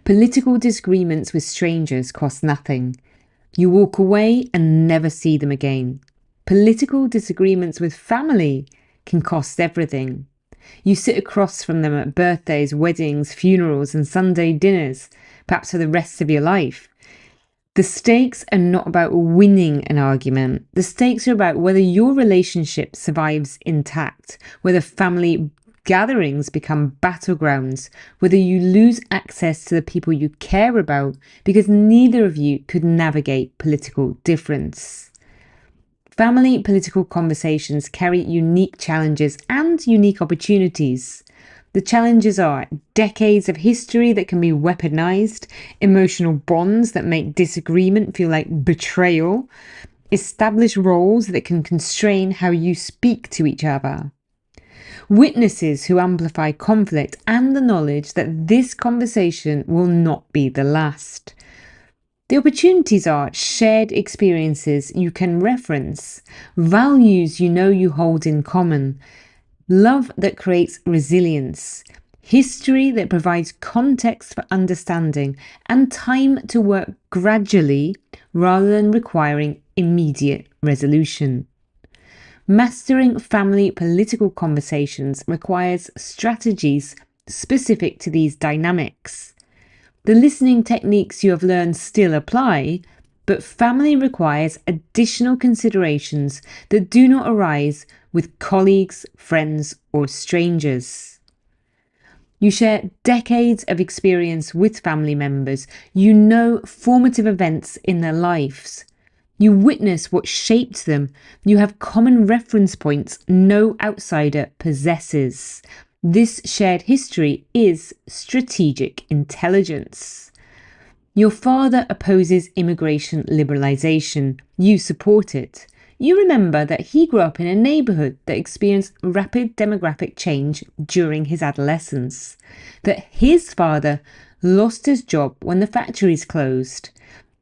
Political disagreements with strangers cost nothing. You walk away and never see them again. Political disagreements with family can cost everything. You sit across from them at birthdays, weddings, funerals, and Sunday dinners, perhaps for the rest of your life. The stakes are not about winning an argument. The stakes are about whether your relationship survives intact, whether family gatherings become battlegrounds, whether you lose access to the people you care about because neither of you could navigate political difference. Family political conversations carry unique challenges and unique opportunities. The challenges are decades of history that can be weaponized, emotional bonds that make disagreement feel like betrayal, established roles that can constrain how you speak to each other, witnesses who amplify conflict, and the knowledge that this conversation will not be the last. The opportunities are shared experiences you can reference, values you know you hold in common, love that creates resilience, history that provides context for understanding, and time to work gradually rather than requiring immediate resolution. Mastering family political conversations requires strategies specific to these dynamics. The listening techniques you have learned still apply, but family requires additional considerations that do not arise with colleagues, friends, or strangers. You share decades of experience with family members. You know formative events in their lives. You witness what shaped them. You have common reference points no outsider possesses. This shared history is strategic intelligence. Your father opposes immigration liberalisation. You support it. You remember that he grew up in a neighbourhood that experienced rapid demographic change during his adolescence, that his father lost his job when the factories closed.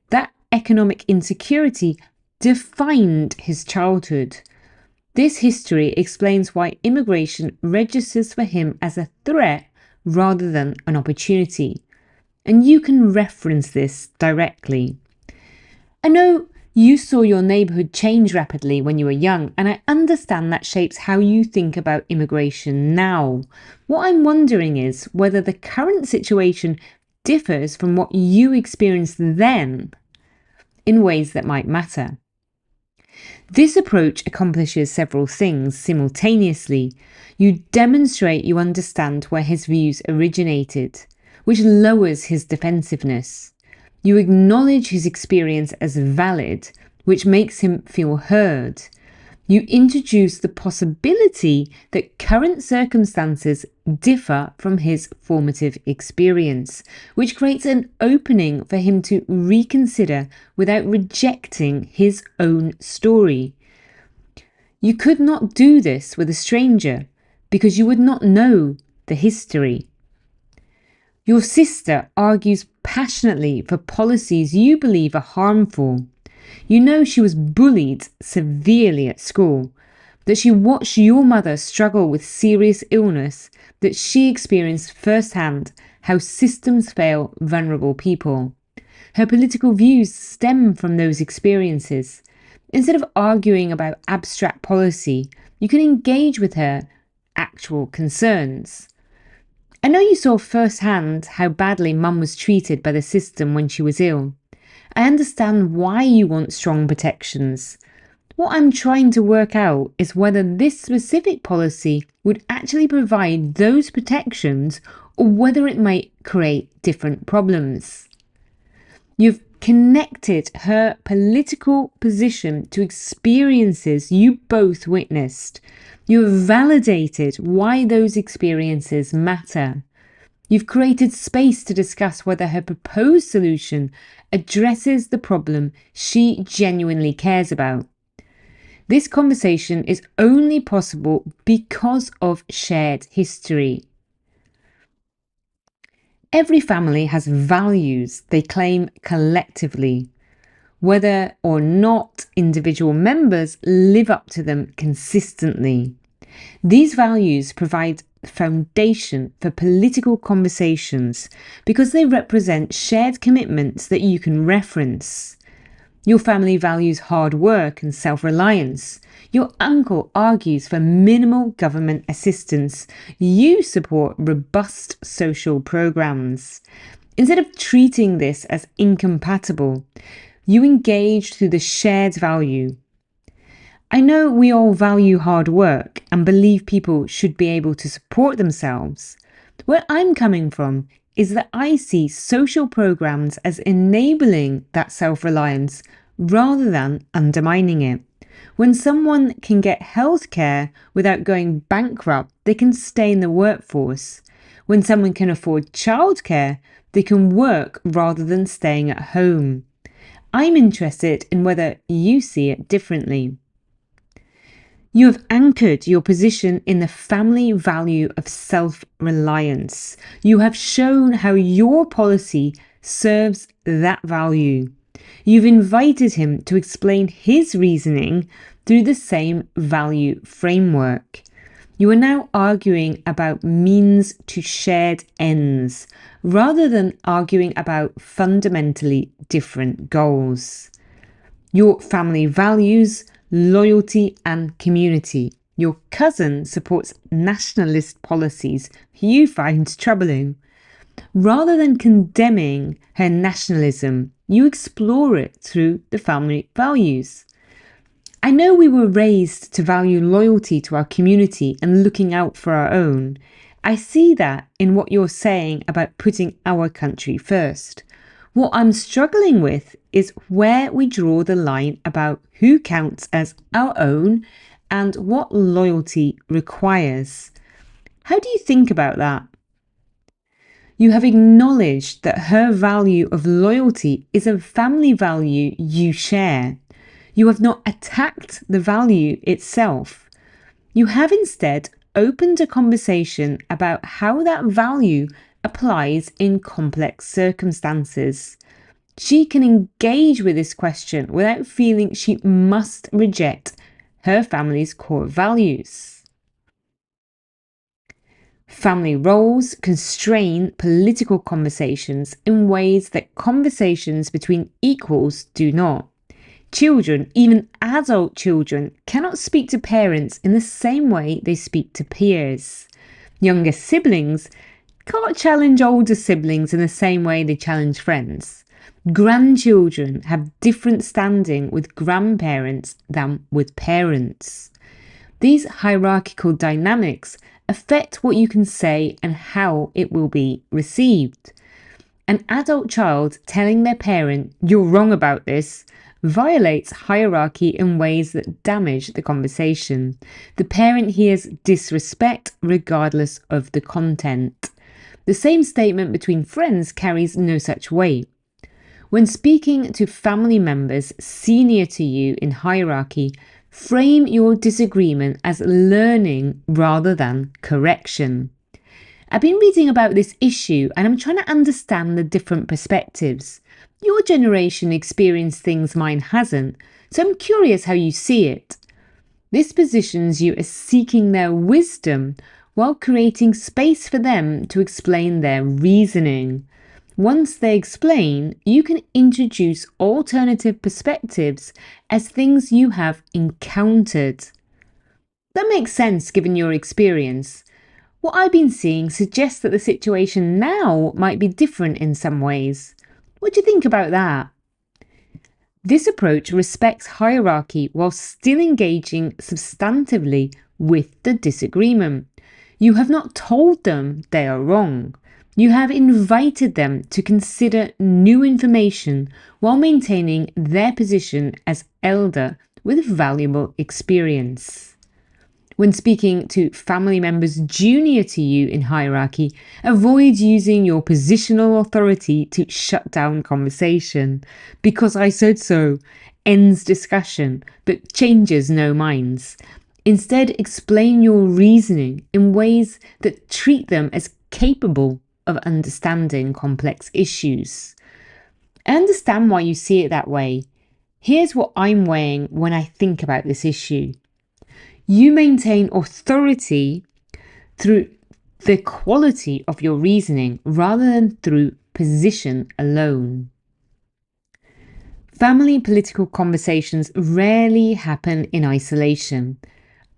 That economic insecurity defined his childhood. This history explains why immigration registers for him as a threat rather than an opportunity. And you can reference this directly. I know you saw your neighbourhood change rapidly when you were young, and I understand that shapes how you think about immigration now. What I'm wondering is whether the current situation differs from what you experienced then in ways that might matter. This approach accomplishes several things simultaneously. You demonstrate you understand where his views originated, which lowers his defensiveness. You acknowledge his experience as valid, which makes him feel heard. You introduce the possibility that current circumstances differ from his formative experience, which creates an opening for him to reconsider without rejecting his own story. You could not do this with a stranger because you would not know the history. Your sister argues passionately for policies you believe are harmful. You know she was bullied severely at school, that she watched your mother struggle with serious illness, that she experienced firsthand how systems fail vulnerable people. Her political views stem from those experiences. Instead of arguing about abstract policy, you can engage with her actual concerns. I know you saw firsthand how badly Mum was treated by the system when she was ill. I understand why you want strong protections. What I'm trying to work out is whether this specific policy would actually provide those protections or whether it might create different problems. You've connected her political position to experiences you both witnessed. You have validated why those experiences matter. You've created space to discuss whether her proposed solution addresses the problem she genuinely cares about. This conversation is only possible because of shared history. Every family has values they claim collectively, whether or not individual members live up to them consistently. These values provide foundation for political conversations because they represent shared commitments that you can reference. Your family values hard work and self-reliance. Your uncle argues for minimal government assistance. You support robust social programs. Instead of treating this as incompatible, you engage through the shared value. I know we all value hard work and believe people should be able to support themselves. Where I'm coming from is that I see social programs as enabling that self-reliance rather than undermining it. When someone can get healthcare without going bankrupt, they can stay in the workforce. When someone can afford childcare, they can work rather than staying at home. I'm interested in whether you see it differently. You have anchored your position in the family value of self-reliance. You have shown how your policy serves that value. You've invited him to explain his reasoning through the same value framework. You are now arguing about means to shared ends, rather than arguing about fundamentally different goals. Your family values loyalty and community. Your cousin supports nationalist policies you find troubling. Rather than condemning her nationalism, you explore it through the family values. I know we were raised to value loyalty to our community and looking out for our own. I see that in what you're saying about putting our country first. What I'm struggling with is where we draw the line about who counts as our own and what loyalty requires. How do you think about that? You have acknowledged that her value of loyalty is a family value you share. You have not attacked the value itself. You have instead opened a conversation about how that value applies in complex circumstances. She can engage with this question without feeling she must reject her family's core values. Family roles constrain political conversations in ways that conversations between equals do not. Children, even adult children, cannot speak to parents in the same way they speak to peers. Younger siblings can't challenge older siblings in the same way they challenge friends. Grandchildren have different standing with grandparents than with parents. These hierarchical dynamics affect what you can say and how it will be received. An adult child telling their parent, "You're wrong about this," violates hierarchy in ways that damage the conversation. The parent hears disrespect regardless of the content. The same statement between friends carries no such weight. When speaking to family members senior to you in hierarchy, frame your disagreement as learning rather than correction. I've been reading about this issue and I'm trying to understand the different perspectives. Your generation experienced things mine hasn't, so I'm curious how you see it. This positions you as seeking their wisdom while creating space for them to explain their reasoning. Once they explain, you can introduce alternative perspectives as things you have encountered. That makes sense given your experience. What I've been seeing suggests that the situation now might be different in some ways. What do you think about that? This approach respects hierarchy while still engaging substantively with the disagreement. You have not told them they are wrong. You have invited them to consider new information while maintaining their position as elder with valuable experience. When speaking to family members junior to you in hierarchy, avoid using your positional authority to shut down conversation. "Because I said so" ends discussion, but changes no minds. Instead, explain your reasoning in ways that treat them as capable of understanding complex issues. I understand why you see it that way. Here's what I'm weighing when I think about this issue. You maintain authority through the quality of your reasoning rather than through position alone. Family political conversations rarely happen in isolation.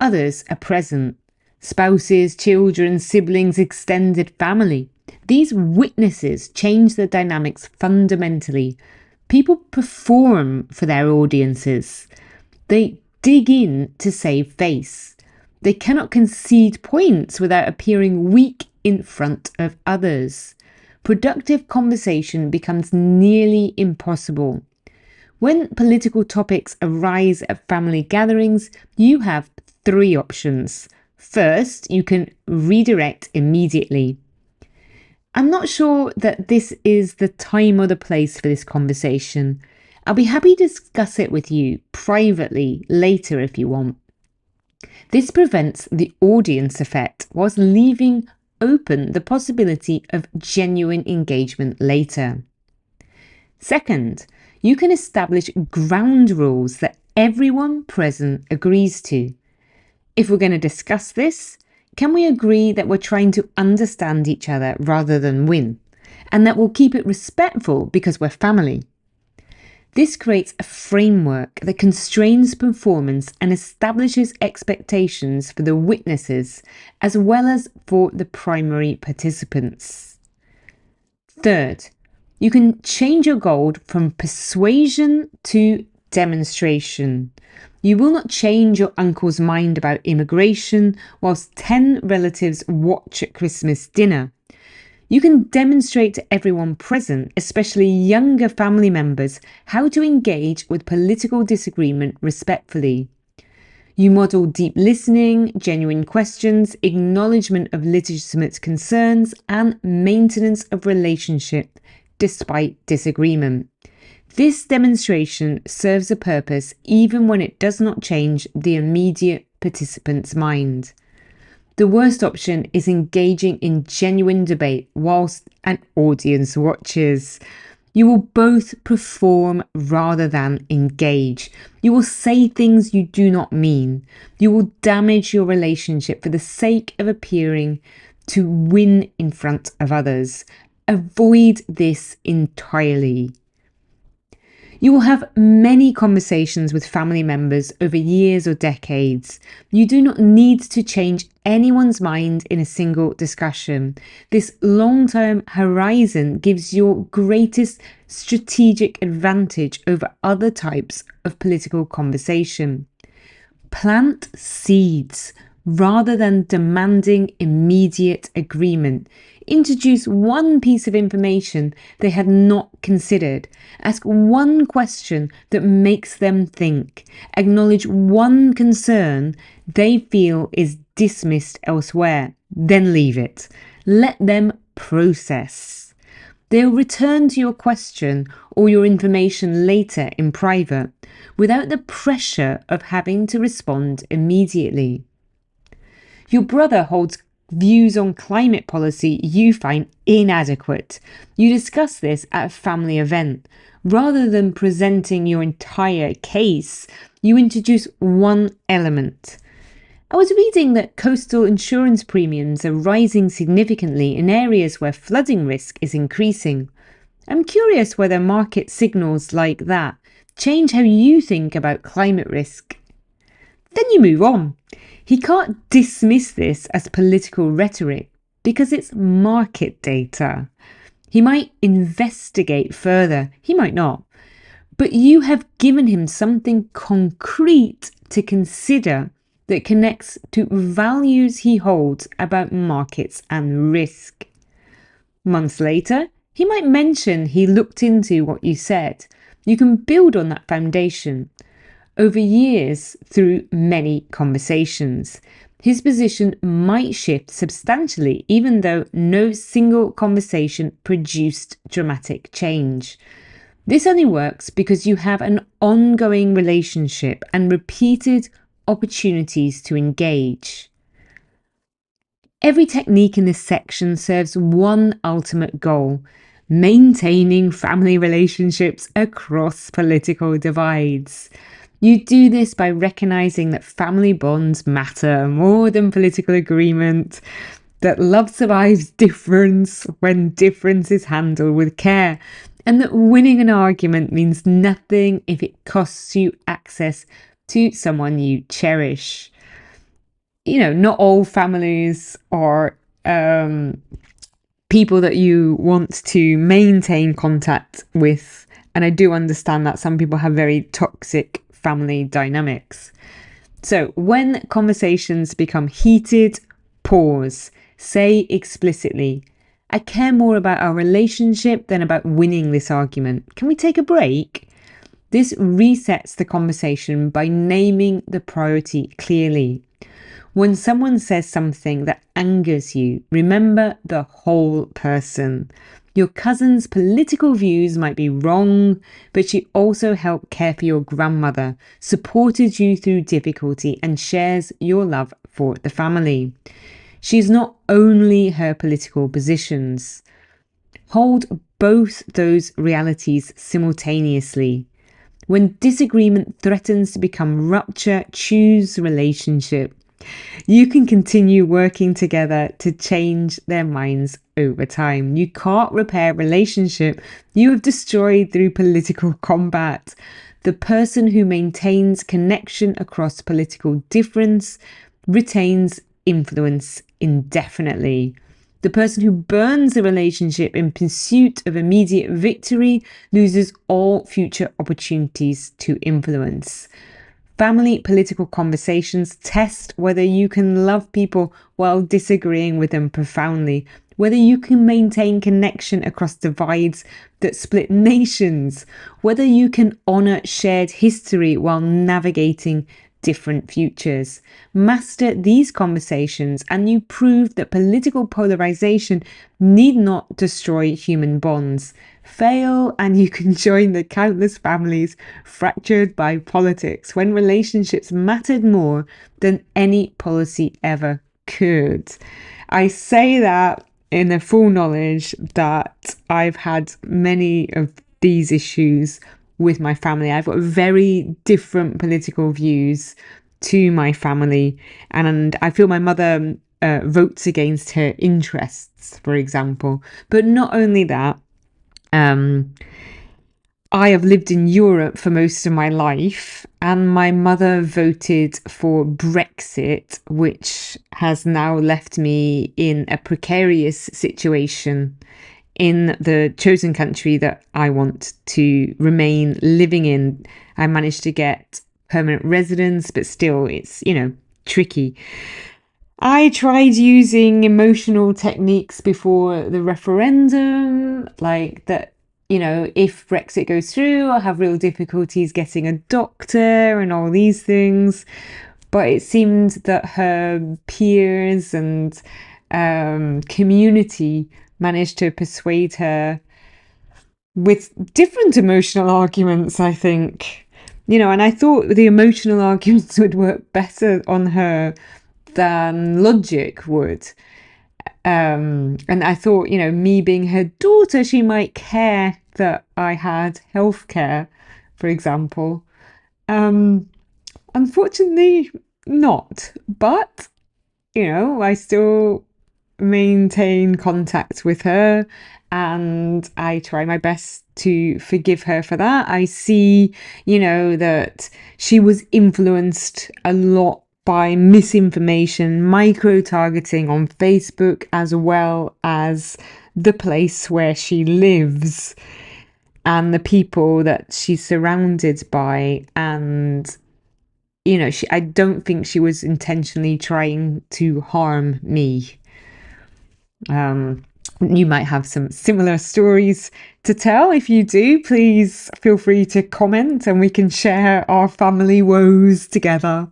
Others are present: spouses, children, siblings, extended family. These witnesses change the dynamics fundamentally. People perform for their audiences. They dig in to save face. They cannot concede points without appearing weak in front of others. Productive conversation becomes nearly impossible. When political topics arise at family gatherings, you have 3 options. First, you can redirect immediately. I'm not sure that this is the time or the place for this conversation. I'll be happy to discuss it with you privately later if you want. This prevents the audience effect whilst leaving open the possibility of genuine engagement later. Second, you can establish ground rules that everyone present agrees to. If we're going to discuss this, can we agree that we're trying to understand each other rather than win, and that we'll keep it respectful because we're family? This creates a framework that constrains performance and establishes expectations for the witnesses as well as for the primary participants. Third, you can change your goal from persuasion to demonstration. You will not change your uncle's mind about immigration whilst 10 relatives watch at Christmas dinner. You can demonstrate to everyone present, especially younger family members, how to engage with political disagreement respectfully. You model deep listening, genuine questions, acknowledgement of legitimate concerns, and maintenance of relationship despite disagreement. This demonstration serves a purpose even when it does not change the immediate participant's mind. The worst option is engaging in genuine debate whilst an audience watches. You will both perform rather than engage. You will say things you do not mean. You will damage your relationship for the sake of appearing to win in front of others. Avoid this entirely. You will have many conversations with family members over years or decades. You do not need to change anyone's mind in a single discussion. This long-term horizon gives your greatest strategic advantage over other types of political conversation. Plant seeds rather than demanding immediate agreement. Introduce one piece of information they had not considered. Ask one question that makes them think. Acknowledge one concern they feel is dismissed elsewhere. Then leave it. Let them process. They'll return to your question or your information later in private without the pressure of having to respond immediately. Your brother holds views on climate policy you find inadequate. You discuss this at a family event. Rather than presenting your entire case, you introduce one element. I was reading that coastal insurance premiums are rising significantly in areas where flooding risk is increasing. I'm curious whether market signals like that change how you think about climate risk. Then you move on. He can't dismiss this as political rhetoric because it's market data. He might investigate further, he might not. But you have given him something concrete to consider that connects to values he holds about markets and risk. Months later, he might mention he looked into what you said. You can build on that foundation. Over years, through many conversations, his position might shift substantially, even though no single conversation produced dramatic change. This only works because you have an ongoing relationship and repeated opportunities to engage. Every technique in this section serves one ultimate goal: maintaining family relationships across political divides. You do this by recognizing that family bonds matter more than political agreement. that love survives difference when difference is handled with care, and that winning an argument means nothing if it costs you access to someone you cherish. Not all families are people that you want to maintain contact with. And I do understand that some people have very toxic family dynamics. So when conversations become heated, pause. Say explicitly, I care more about our relationship than about winning this argument. Can we take a break? This resets the conversation by naming the priority clearly. When someone says something that angers you, remember the whole person. Your cousin's political views might be wrong, but she also helped care for your grandmother, supported you through difficulty, and shares your love for the family. She's not only her political positions. Hold both those realities simultaneously. When disagreement threatens to become rupture, choose relationship. You can continue working together to change their minds over time. You can't repair a relationship you have destroyed through political combat. The person who maintains connection across political difference retains influence indefinitely. The person who burns a relationship in pursuit of immediate victory loses all future opportunities to influence. Family political conversations test whether you can love people while disagreeing with them profoundly, whether you can maintain connection across divides that split nations, whether you can honour shared history while navigating different futures. Master these conversations and you prove that political polarization need not destroy human bonds. Fail and you can join the countless families fractured by politics when relationships mattered more than any policy ever could. I say that in the full knowledge that I've had many of these issues with my family. I've got very different political views to my family, and I feel my mother votes against her interests, for example. But not only that, I have lived in Europe for most of my life, and my mother voted for Brexit, which has now left me in a precarious situation in the chosen country that I want to remain living in. I managed to get permanent residence, but still it's, tricky. I tried using emotional techniques before the referendum, like that, if Brexit goes through, I'll have real difficulties getting a doctor and all these things. But it seemed that her peers and community managed to persuade her with different emotional arguments, I think. And I thought the emotional arguments would work better on her than logic would. And I thought, me being her daughter, she might care that I had healthcare, for example. Unfortunately, not. But, I still maintain contact with her and I try my best to forgive her for that. I see, that she was influenced a lot by misinformation, micro-targeting on Facebook, as well as the place where she lives and the people that she's surrounded by. And, I don't think she was intentionally trying to harm me. You might have some similar stories to tell. If you do, please feel free to comment and we can share our family woes together.